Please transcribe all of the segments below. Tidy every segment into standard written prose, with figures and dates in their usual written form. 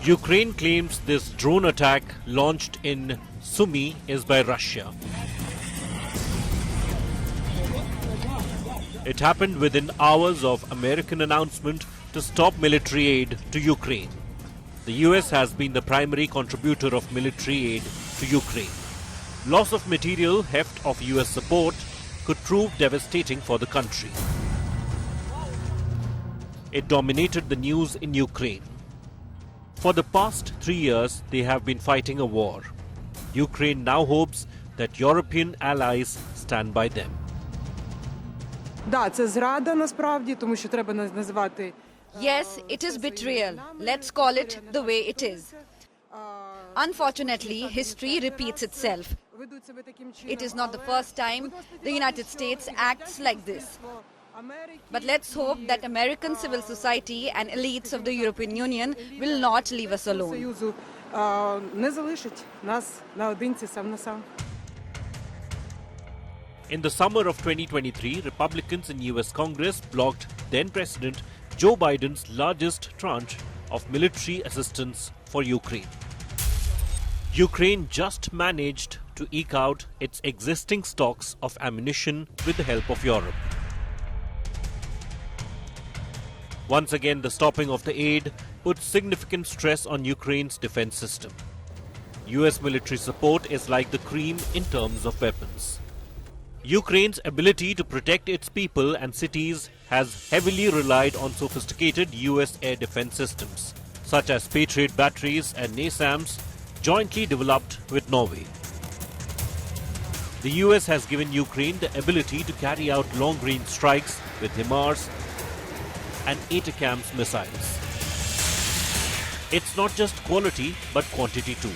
Ukraine claims this drone attack launched in Sumy is by Russia. It happened within hours of American announcement to stop military aid to Ukraine. The US has been the primary contributor of military aid to Ukraine. Loss of material, heft of US support could prove devastating for the country. It dominated the news in Ukraine. For the past 3 years, they have been fighting a war. Ukraine now hopes that European allies stand by them. Да, це зрада насправді, тому що треба називати. Yes, it is betrayal. Let's call it the way it is. Unfortunately, history repeats itself. It is not the first time the United States acts like this. But let's hope that American civil society and elites of the European Union will not leave us alone. Не залишить нас наодинці сам на сам. In the summer of 2023, Republicans in US Congress blocked then-President Joe Biden's largest tranche of military assistance for Ukraine. Ukraine just managed to eke out its existing stocks of ammunition with the help of Europe. Once again, the stopping of the aid put significant stress on Ukraine's defense system. US military support is like the cream in terms of weapons. Ukraine's ability to protect its people and cities has heavily relied on sophisticated US air defense systems, such as Patriot batteries and NASAMs, jointly developed with Norway. The US has given Ukraine the ability to carry out long-range strikes with HIMARS and ATACMS missiles. It's not just quality, but quantity too.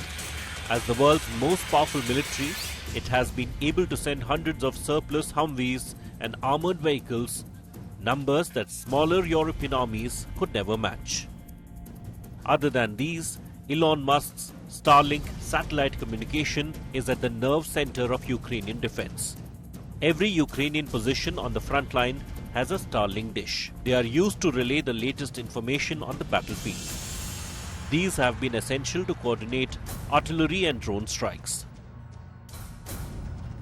As the world's most powerful military, it has been able to send hundreds of surplus Humvees and armored vehicles, numbers that smaller European armies could never match. Other than these, Elon Musk's Starlink satellite communication is at the nerve center of Ukrainian defense. Every Ukrainian position on the front line has a Starlink dish. They are used to relay the latest information on the battlefield. These have been essential to coordinate artillery and drone strikes.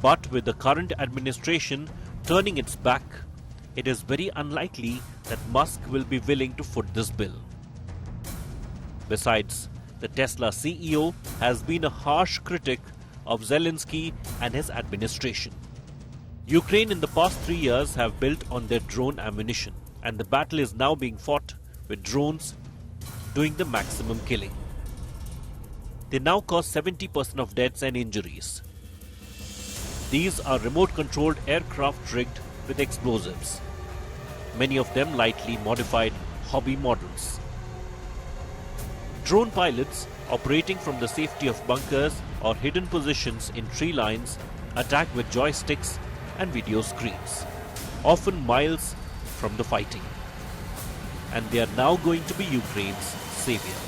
But with the current administration turning its back, it is very unlikely that Musk will be willing to foot this bill. Besides, the Tesla CEO has been a harsh critic of Zelensky and his administration. Ukraine in the past 3 years have built on their drone ammunition, and the battle is now being fought with drones doing the maximum killing. They now cause 70% of deaths and injuries. These are remote-controlled aircraft rigged with explosives, many of them lightly modified hobby models. Drone pilots operating from the safety of bunkers or hidden positions in tree lines attack with joysticks and video screens, often miles from the fighting. And they are now going to be Ukraine's savior.